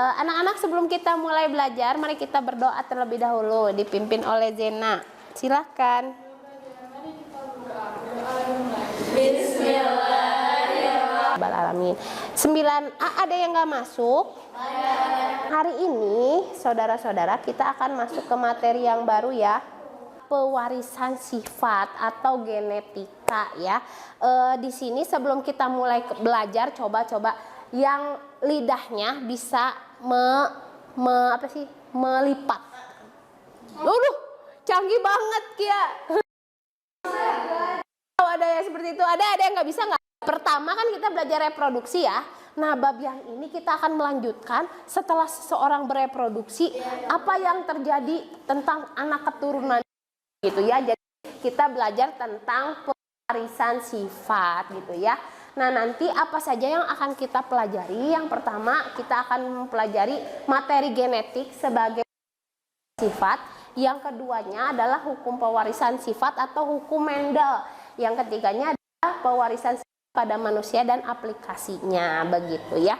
Anak-anak sebelum kita mulai belajar, mari kita berdoa terlebih dahulu, dipimpin oleh Zena. Silahkan. Bismillahirrahmanirrahim. 9A ada yang nggak masuk? Hari ini, saudara-saudara, kita akan masuk ke materi yang baru ya. Pewarisan sifat atau genetika ya. Di sini sebelum kita mulai belajar, coba yang lidahnya bisa melipat. Canggih banget Kia. Kalau ada yang seperti itu, ada yang nggak bisa nggak? Pertama kan kita belajar reproduksi ya. Nah, bab yang ini kita akan melanjutkan setelah seseorang bereproduksi, apa yang terjadi tentang anak keturunan gitu ya. Jadi kita belajar tentang pewarisan sifat gitu ya. Nah, nanti apa saja yang akan kita pelajari? Yang pertama, kita akan mempelajari materi genetik sebagai sifat. Yang keduanya adalah hukum pewarisan sifat atau hukum Mendel. Yang ketiganya adalah pewarisan sifat pada manusia dan aplikasinya, begitu ya.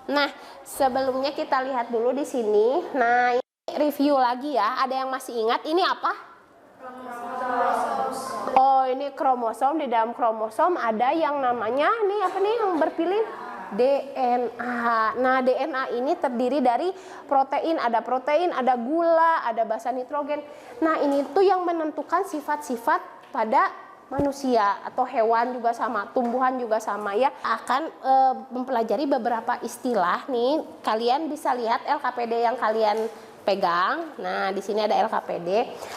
Nah, sebelumnya kita lihat dulu di sini. Nah, ini review lagi ya. Ada yang masih ingat ini apa? Oh, ini kromosom. Di dalam kromosom ada yang namanya nih apa nih yang berpilih? DNA. Nah, DNA ini terdiri dari protein, ada gula, ada basa nitrogen. Nah, ini tuh yang menentukan sifat-sifat pada manusia atau hewan juga sama, tumbuhan juga sama ya. Akan mempelajari beberapa istilah nih. Kalian bisa lihat LKPD yang kalian pegang. Nah, di sini ada LKPD.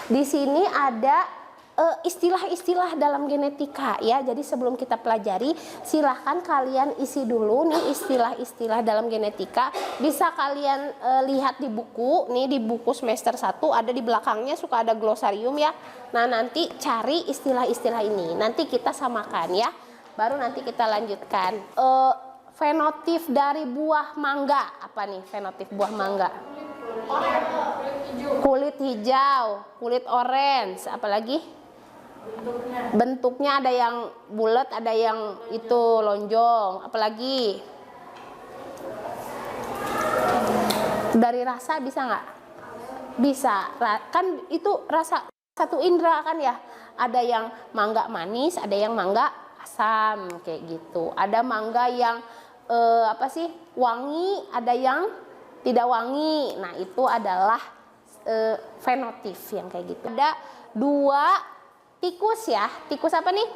Di sini ada istilah-istilah dalam genetika ya. Jadi sebelum kita pelajari, silahkan kalian isi dulu nih istilah-istilah dalam genetika. Bisa kalian lihat di buku nih, di buku semester 1 ada di belakangnya suka ada glosarium ya. Nah, nanti cari istilah-istilah ini, nanti kita samakan ya, baru nanti kita lanjutkan. Fenotip dari buah mangga, apa nih fenotip buah mangga? Kulit hijau, kulit orange, apalagi? Bentuknya ada yang bulat, ada yang itu lonjong, apalagi? Dari rasa bisa nggak? Bisa, kan itu rasa satu indera kan ya. Ada yang mangga manis, ada yang mangga asam kayak gitu. Ada mangga yang wangi, ada yang tidak wangi. Nah, itu adalah fenotip yang kayak gitu. Ada 2 tikus ya. Tikus apa nih?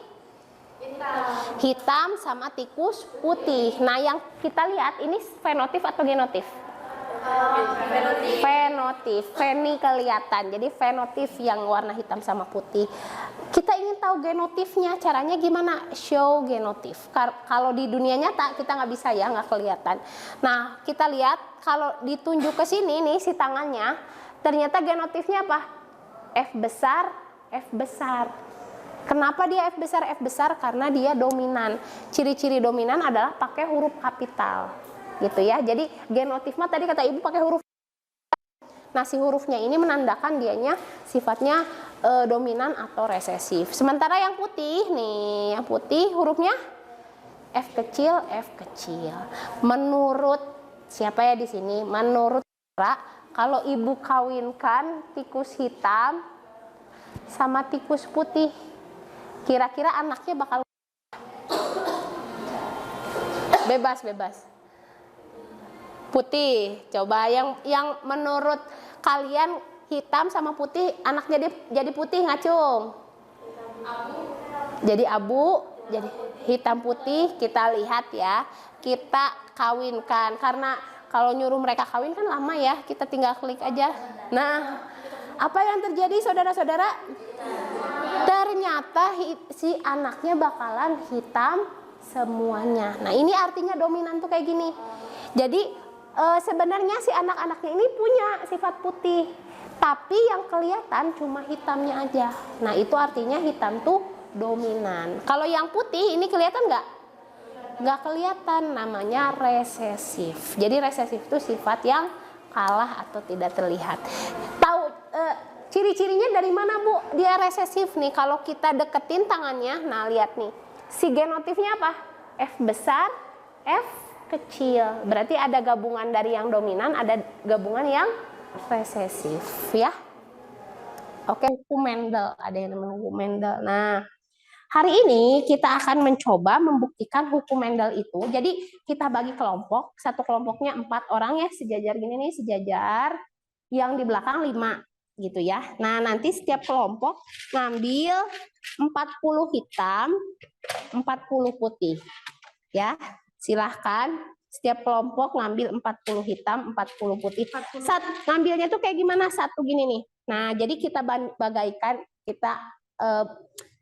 Hitam sama tikus putih. Nah, yang kita lihat ini fenotip atau genotip? Fenotip. Feni kelihatan. Jadi fenotip yang warna hitam sama putih. Kita ingin tahu genotipnya. Caranya gimana? Show genotip. Kalau di dunia nyata kita nggak bisa ya, nggak kelihatan. Nah, kita lihat kalau ditunjuk ke sini nih si tangannya, ternyata genotipnya apa? F besar, F besar. Kenapa dia F besar? F besar karena dia dominan. Ciri-ciri dominan adalah pakai huruf kapital. Gitu ya. Jadi genotip mah tadi kata Ibu pakai huruf. Nah, si hurufnya ini menandakan dianya sifatnya dominan atau resesif. Sementara yang putih nih, yang putih hurufnya F kecil, F kecil. Menurut siapa ya di sini? Menurut kalau Ibu kawinkan tikus hitam sama tikus putih, kira-kira anaknya bakal bebas. Putih. Coba yang menurut kalian hitam sama putih, anaknya jadi putih ngacung? Jadi abu, jadi hitam putih. Kita lihat ya, kita kawinkan. Karena kalau nyuruh mereka kawin kan lama ya, kita tinggal klik aja. Nah, apa yang terjadi saudara-saudara? Ternyata si anaknya bakalan hitam semuanya. Nah, ini artinya dominan tuh kayak gini. Jadi sebenarnya si anak-anaknya ini punya sifat putih, tapi yang kelihatan cuma hitamnya aja. Nah, itu artinya hitam tuh dominan. Kalau yang putih ini kelihatan nggak? Nggak kelihatan, namanya resesif. Jadi resesif itu sifat yang kalah atau tidak terlihat. Tahu ciri-cirinya dari mana Bu? Dia resesif nih. Kalau kita deketin tangannya, nah lihat nih, si genotipnya apa? F besar, F kecil. Berarti ada gabungan dari yang dominan, ada gabungan yang resesif ya. Oke, hukum Mendel, ada yang namanya hukum Mendel. Nah, hari ini kita akan mencoba membuktikan hukum Mendel itu. Jadi kita bagi kelompok, satu kelompoknya 4 orang ya, sejajar gini nih, sejajar. Yang di belakang 5 gitu ya. Nah, nanti setiap kelompok ngambil 40 hitam, 40 putih. Ya, silahkan setiap kelompok ngambil 40 hitam, 40 putih. Ngambilnya tuh kayak gimana? Satu gini nih. Nah, jadi kita bagaikan, kita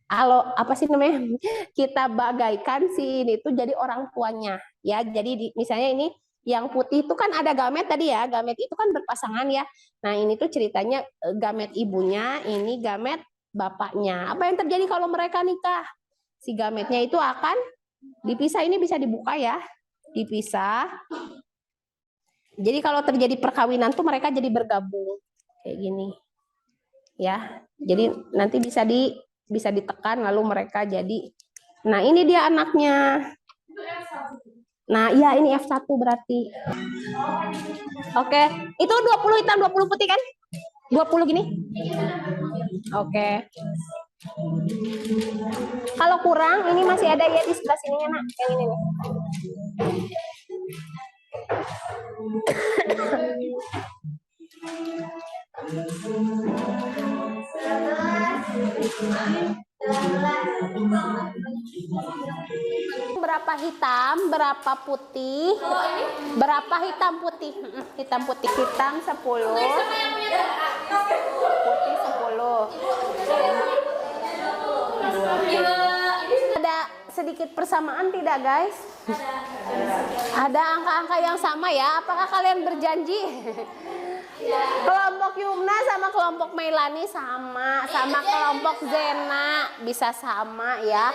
apa sih namanya? Kita bagaikan si ini tuh jadi orang tuanya. Ya, jadi misalnya ini yang putih itu kan ada gamet tadi ya. Gamet itu kan berpasangan ya. Nah, ini tuh ceritanya gamet ibunya, ini gamet bapaknya. Apa yang terjadi kalau mereka nikah? Si gametnya itu akan dipisah, ini bisa dibuka ya. Dipisah. Jadi kalau terjadi perkawinan tuh mereka jadi bergabung kayak gini. Ya. Jadi nanti bisa ditekan lalu mereka jadi. Nah, ini dia anaknya. Nah, iya ini F1 berarti. Oke, itu 20 hitam 20 putih kan? 20 gini. Oke. Kalau kurang ini masih ada ya di sebelah sininya nak, yang ini nih. Berapa hitam, berapa putih? Berapa hitam putih? Hitam putih, hitam 10. Putih 10. Ada sedikit persamaan tidak, guys? Ada angka-angka yang sama ya? Apakah kalian berjanji? Kelompok Yumna sama kelompok Meilani sama kelompok Zena bisa sama ya.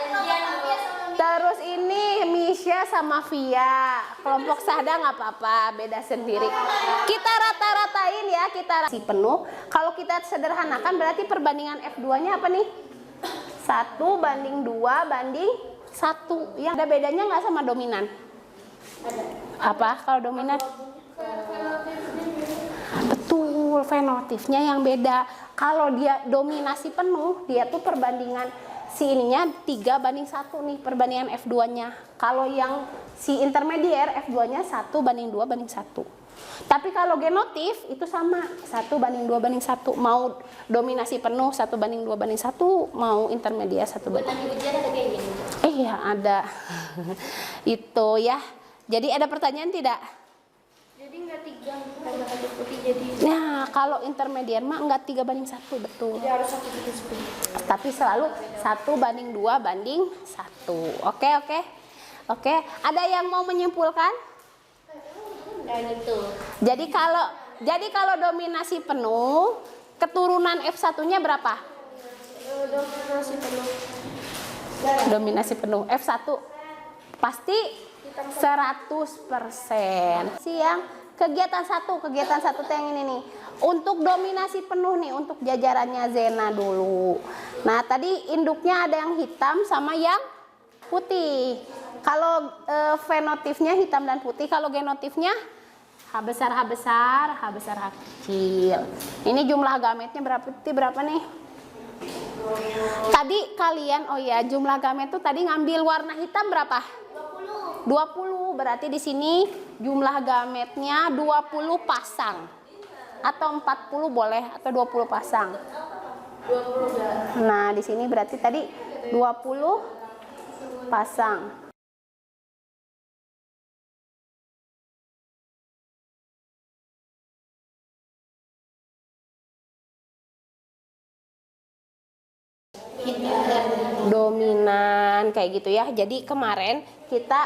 Terus ini Misha sama Via, kelompok Sahda nggak apa-apa, beda sendiri. Kita rata-ratain ya, kita si penuh. Kalau kita sederhanakan berarti perbandingan F2-nya apa nih? 1 banding 2 banding 1. Yang ada bedanya nggak sama dominan? Apa kalau dominan? Betul, fenotifnya yang beda. Kalau dia dominasi penuh, dia tuh perbandingan si ininya 3 banding 1 nih, perbandingan F2-nya. Kalau yang si intermedier, F2-nya 1 banding 2 banding 1. Tapi kalau genotif itu sama, 1 banding 2 banding 1. Mau dominasi penuh 1 banding 2 banding 1, mau intermedier 1 banding 1. Iya, ada. Itu ya. Jadi ada pertanyaan tidak? Jadi enggak 3 tambah 1 putih jadi. Nah, kalau intermedier mah enggak 3 banding 1, betul. Jadi harus 1 putih 10. Tapi selalu 1 banding 2 banding 1. Oke. Ada yang mau menyimpulkan? Nah, gitu. Jadi kalau dominasi penuh, keturunan F1-nya berapa? Dominasi penuh. Dominasi penuh F1 pasti 100%. Siang kegiatan 1 tuh yang ini nih. Untuk dominasi penuh nih, untuk jajarannya Zena dulu. Nah, tadi induknya ada yang hitam sama yang putih. Kalau fenotifnya hitam dan putih, kalau genotifnya H besar, H besar, H besar, H kecil. Ini jumlah gametnya berapa nih? Tadi kalian, oh ya, jumlah gamet tuh tadi ngambil warna hitam berapa? 20. Berarti di sini jumlah gametnya 20 pasang. Atau 40 boleh, atau 20 pasang. 20. Nah, di sini berarti tadi 20 pasang. Dominan kayak gitu ya. Jadi kemarin kita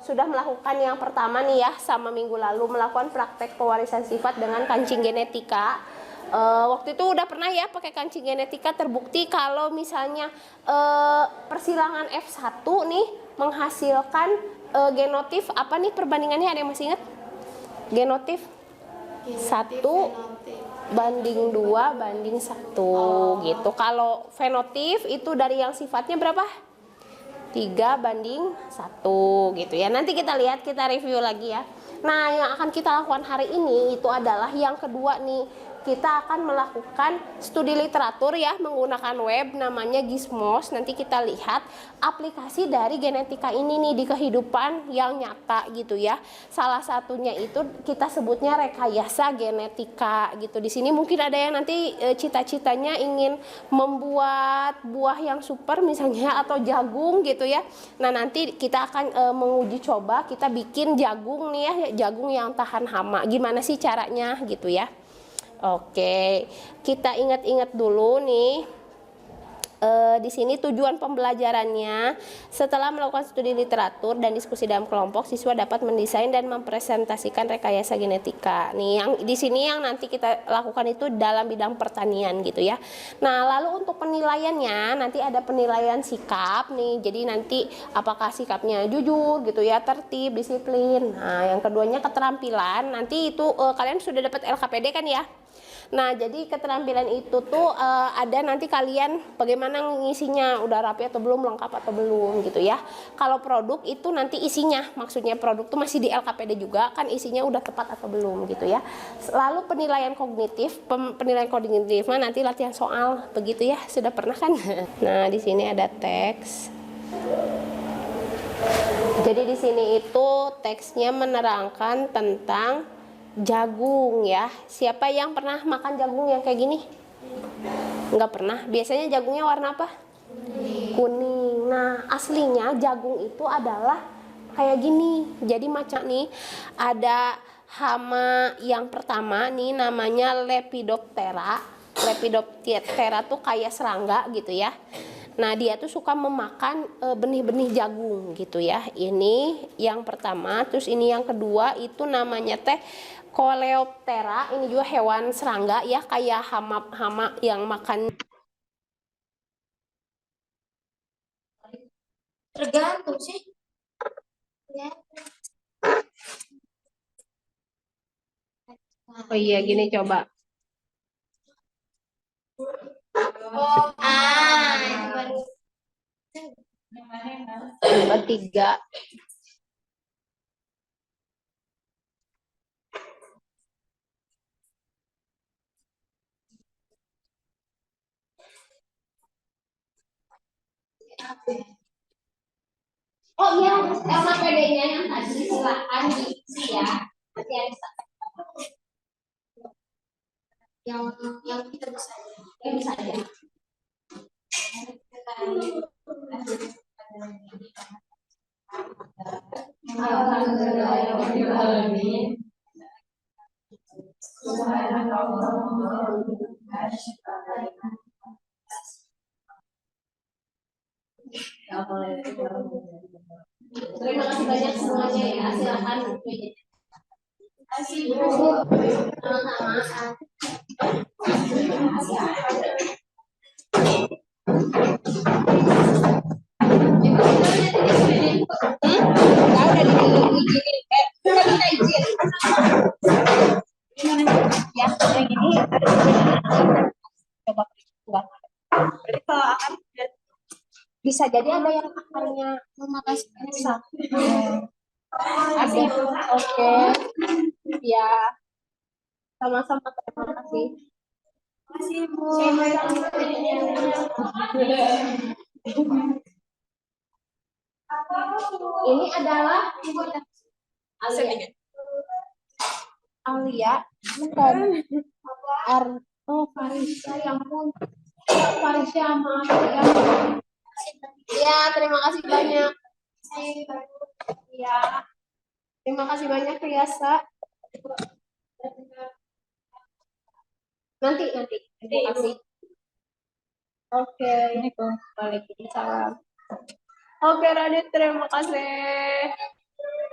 sudah melakukan yang pertama nih ya, sama minggu lalu melakukan praktek pewarisan sifat dengan kancing genetika. Waktu itu udah pernah ya pakai kancing genetika, terbukti kalau misalnya persilangan F1 nih menghasilkan genotif apa nih perbandingannya, ada yang masih ingat? Genotif 1 banding 2 banding 1 gitu. Kalau fenotif itu dari yang sifatnya berapa? 3:1 gitu ya. Nanti kita lihat, kita review lagi ya. Nah, yang akan kita lakukan hari ini itu adalah yang kedua nih. Kita akan melakukan studi literatur ya, menggunakan web namanya Gizmos. Nanti kita lihat aplikasi dari genetika ini nih di kehidupan yang nyata gitu ya. Salah satunya itu kita sebutnya rekayasa genetika gitu. Di sini mungkin ada yang nanti cita-citanya ingin membuat buah yang super misalnya atau jagung gitu ya. Nah, nanti kita akan menguji coba kita bikin jagung nih ya, jagung yang tahan hama. Gimana sih caranya gitu ya. Oke, kita ingat-ingat dulu nih. Di sini tujuan pembelajarannya, setelah melakukan studi literatur dan diskusi dalam kelompok, siswa dapat mendesain dan mempresentasikan rekayasa genetika. Nih, yang di sini yang nanti kita lakukan itu dalam bidang pertanian gitu ya. Nah, lalu untuk penilaiannya nanti ada penilaian sikap nih. Jadi nanti apakah sikapnya jujur gitu ya, tertib, disiplin. Nah, yang keduanya keterampilan. Nanti itu kalian sudah dapat LKPD kan ya? Nah, jadi keterampilan itu tuh ada nanti kalian bagaimana ngisinya, udah rapi atau belum, lengkap atau belum gitu ya. Kalau produk itu nanti isinya, maksudnya produk tuh masih di LKPD juga kan, isinya udah tepat atau belum gitu ya. Lalu penilaian kognitif, penilaian kognitif nanti latihan soal begitu ya, sudah pernah kan? Nah, di sini ada teks. Jadi di sini itu teksnya menerangkan tentang jagung ya. Siapa yang pernah makan jagung yang kayak gini? Nggak pernah. Biasanya jagungnya warna apa? Kuning. Nah, aslinya jagung itu adalah kayak gini. Jadi macam nih, ada hama yang pertama nih namanya Lepidoptera. Lepidoptera tuh kayak serangga gitu ya. Nah, dia tuh suka memakan benih-benih jagung gitu ya. Ini yang pertama, terus ini yang kedua itu namanya teh Coleoptera. Ini juga hewan serangga ya, kayak hama yang makan. Tergantung sih. Ya. Oh iya, gini coba. Oh, itu baru. Coba 3. Oh iya, LKPD-nya yang tadi silakan diisi ya. Nanti ada Yang kita bisa. yang bisa aja. Terima kasih banyak semuanya ya, silakan. Kasih Bu. Sama-sama. Enggak, udah diizinin. Udah minta izin. Ya, yang ini coba. Berarti kalau akan bisa jadi ada yang akarnya Makasih. ada. Oke. Ya, sama-sama, terima kasih. Kasih Bu. Ini adalah Alia. Alia, bukan. Oh, Farisya, yang pun. Farisya, maaf ya. Ya, terima kasih banyak. Ya, terima kasih banyak Riasa. Nanti. Terima kasih. Oke. Waalaikumsalam. Oke, Radit, terima kasih.